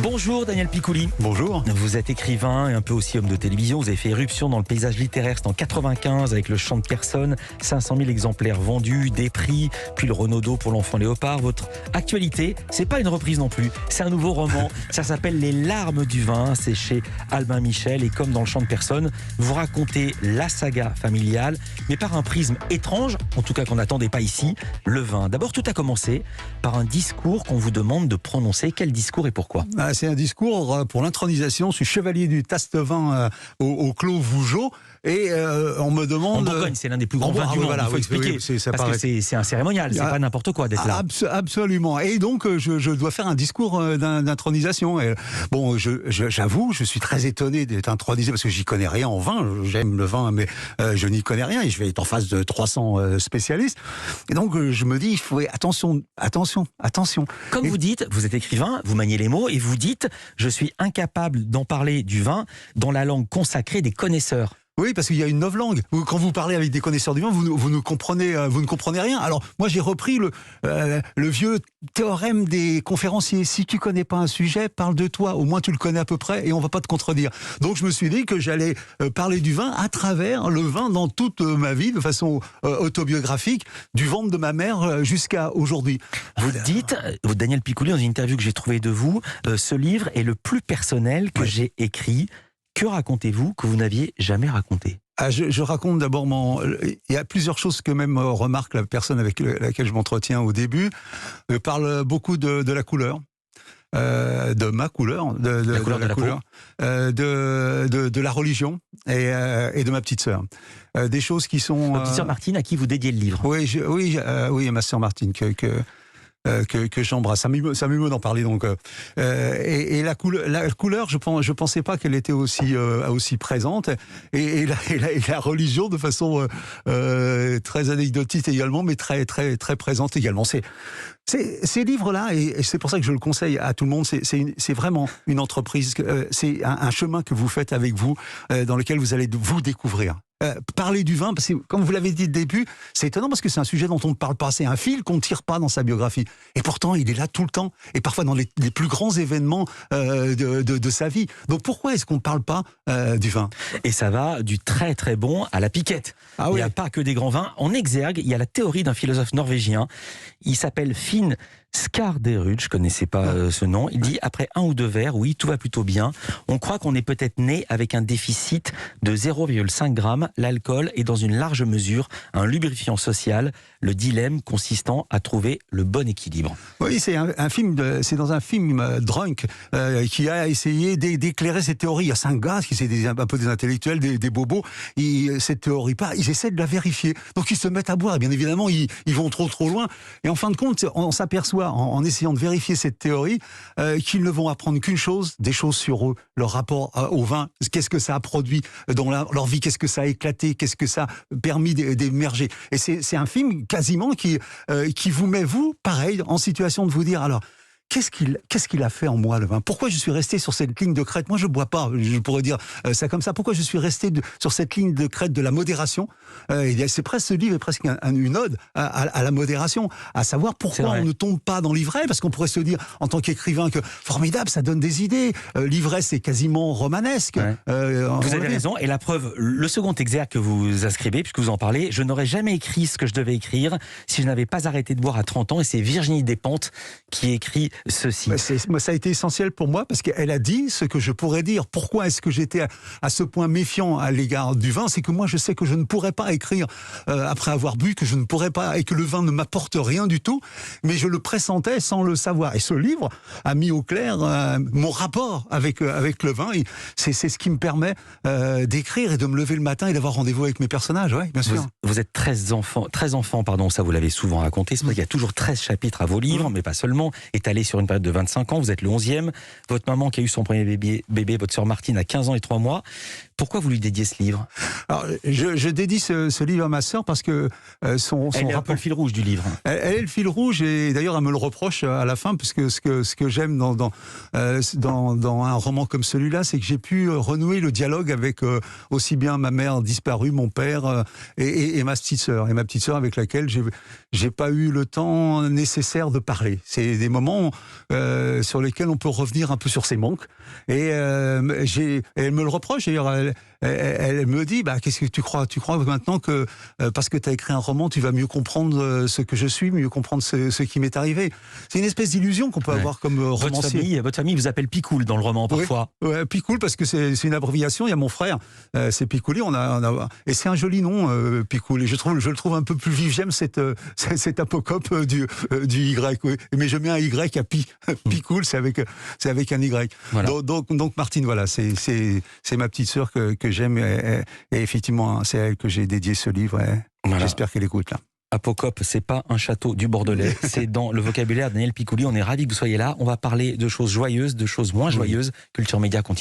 Bonjour Daniel Picouli. Bonjour. Vous êtes écrivain et un peu aussi homme de télévision. Vous avez fait éruption dans le paysage littéraire. C'était en 95 avec Le Chant de personne. 500 000 exemplaires vendus, des prix, puis le Renaudot pour l'enfant léopard. Votre actualité, c'est pas une reprise non plus. C'est un nouveau roman. Ça s'appelle Les larmes du vin. C'est chez Albin Michel. Et comme dans Le Chant de personne, vous racontez la saga familiale, mais par un prisme étrange, en tout cas qu'on n'attendait pas ici, le vin. D'abord, tout a commencé par un discours qu'on vous demande de prononcer. Quel discours et pourquoi ? C'est un discours pour l'intronisation. Je suis chevalier du Taste-Vin au Clos Vougeot. Et on me demande... En Bourgogne, c'est l'un des plus grands vins du monde, voilà, il faut expliquer. Parce que c'est un cérémonial, c'est pas n'importe quoi d'être là. Absolument. Et donc, je dois faire un discours d'intronisation. Et, bon, j'avoue, je suis très étonné d'être intronisé parce que j'y connais rien en vin. J'aime le vin, mais je n'y connais rien. Et je vais être en face de 300 spécialistes. Et donc, je me dis, il faut attention. Comme vous dites, vous êtes écrivain, vous maniez les mots, et vous dites, je suis incapable d'en parler du vin dans la langue consacrée des connaisseurs. Oui, parce qu'il y a une novlangue. Quand vous parlez avec des connaisseurs du vin, vous ne comprenez rien. Alors, moi, j'ai repris le vieux théorème des conférenciers. Si tu connais pas un sujet, parle de toi. Au moins, tu le connais à peu près et on va pas te contredire. Donc, je me suis dit que j'allais parler du vin à travers le vin dans toute ma vie, de façon autobiographique, du ventre de ma mère jusqu'à aujourd'hui. Vous dites, Daniel Picouli, dans une interview que j'ai trouvée de vous, ce livre est le plus personnel que j'ai écrit. Que racontez-vous que vous n'aviez jamais raconté ? Je raconte d'abord il y a plusieurs choses que même remarque la personne avec laquelle je m'entretiens au début. Je parle beaucoup de la couleur. De ma couleur, de la religion et de ma petite sœur. Des choses qui sont... Votre petite sœur Martine, à qui vous dédiez le livre. Oui, ma sœur Martine, que j'embrasse. Ça m'émeut d'en parler donc. Et la couleur, je pensais pas qu'elle était aussi présente. Et la religion de façon très anecdotique également, mais très très très présente également. Ces livres-là, et c'est pour ça que je le conseille à tout le monde, c'est vraiment une entreprise, c'est un chemin que vous faites avec vous, dans lequel vous allez vous découvrir. Parler du vin, parce que comme vous l'avez dit au début, c'est étonnant parce que c'est un sujet dont on ne parle pas. C'est un fil qu'on ne tire pas dans sa biographie. Et pourtant, il est là tout le temps. Et parfois dans les plus grands événements de sa vie. Donc pourquoi est-ce qu'on ne parle pas du vin ? Et ça va du très très bon à la piquette. Il n'y a pas que des grands vins. En exergue, il y a la théorie d'un philosophe norvégien. Il s'appelle Finn Skarderud, je ne connaissais pas ce nom. Il dit, après un ou deux verres, oui, tout va plutôt bien. On croit qu'on est peut-être né avec un déficit de 0,5 g. L'alcool est dans une large mesure un lubrifiant social, le dilemme consistant à trouver le bon équilibre. Oui, c'est c'est dans un film Drunk qui a essayé d'éclairer cette théorie. C'est un gars qui c'est un peu des intellectuels, des bobos. Cette théorie ils essaient de la vérifier. Donc ils se mettent à boire. Et bien évidemment, ils vont trop loin. Et en fin de compte, on s'aperçoit en essayant de vérifier cette théorie qu'ils ne vont apprendre qu'une chose, des choses sur eux, leur rapport au vin, qu'est-ce que ça a produit dans leur vie, qu'est-ce que ça a éclaté, qu'est-ce que ça a permis d'émerger. Et c'est un film quasiment qui vous met, vous, pareil, en situation de vous dire, alors, qu'est-ce qu'il a fait en moi, le vin ? Pourquoi je suis resté sur cette ligne de crête ? Moi, je bois pas, je pourrais dire ça comme ça. Pourquoi je suis resté sur cette ligne de crête de la modération ? Ce livre est presque une ode à la modération, à savoir pourquoi on ne tombe pas dans l'ivresse, parce qu'on pourrait se dire, en tant qu'écrivain, que formidable, ça donne des idées. L'ivresse est quasiment romanesque. Ouais. Vous avez raison, et la preuve, le second exergue que vous inscrivez, puisque vous en parlez, je n'aurais jamais écrit ce que je devais écrire si je n'avais pas arrêté de boire à 30 ans, et c'est Virginie Despentes qui écrit ceci. Ça a été essentiel pour moi parce qu'elle a dit ce que je pourrais dire. Pourquoi est-ce que j'étais à ce point méfiant à l'égard du vin ? C'est que moi, je sais que je ne pourrais pas écrire après avoir bu, que je ne pourrais pas, et que le vin ne m'apporte rien du tout, mais je le pressentais sans le savoir. Et ce livre a mis au clair mon rapport avec le vin. C'est ce qui me permet d'écrire et de me lever le matin et d'avoir rendez-vous avec mes personnages, oui, bien sûr. Vous êtes 13 enfants, ça vous l'avez souvent raconté. C'est pour ça qu'il y a toujours 13 chapitres à vos livres, mais pas seulement, étalés sur une période de 25 ans. Vous êtes le 11e. Votre maman qui a eu son premier bébé, votre sœur Martine, à 15 ans et 3 mois. Pourquoi vous lui dédiez ce livre? Alors, je dédie ce livre à ma sœur parce que son Elle est un peu rapport... le fil rouge du livre. Elle est le fil rouge et d'ailleurs elle me le reproche à la fin, puisque ce que j'aime dans un roman comme celui-là, c'est que j'ai pu renouer le dialogue avec aussi bien ma mère disparue, mon père et ma petite sœur. Et ma petite sœur avec laquelle j'ai pas eu le temps nécessaire de parler. C'est des moments sur lesquels on peut revenir un peu sur ses manques. Et elle me le reproche d'ailleurs. Elle me dit, qu'est-ce que tu crois que maintenant que parce que tu as écrit un roman, tu vas mieux comprendre ce que je suis, mieux comprendre ce qui m'est arrivé. C'est une espèce d'illusion qu'on peut avoir comme romancier. Votre famille vous appelle Picoul dans le roman parfois. Oui, Picoul, parce que c'est une abréviation. Il y a mon frère, c'est Picouli. Et c'est un joli nom, Picoul. Et je le trouve un peu plus vif. J'aime cet apocope du Y. Oui. Mais je mets un Y à Pi. Picoul, c'est avec un Y. Voilà. Donc Martine, voilà, c'est ma petite sœur que j'aime et effectivement c'est à elle que j'ai dédié ce livre. Voilà. J'espère qu'elle écoute là. Apocope, c'est pas un château du Bordelais, c'est dans le vocabulaire de Daniel Picouli. On est ravis que vous soyez là. On va parler de choses joyeuses, de choses moins joyeuses. Culture Média continue.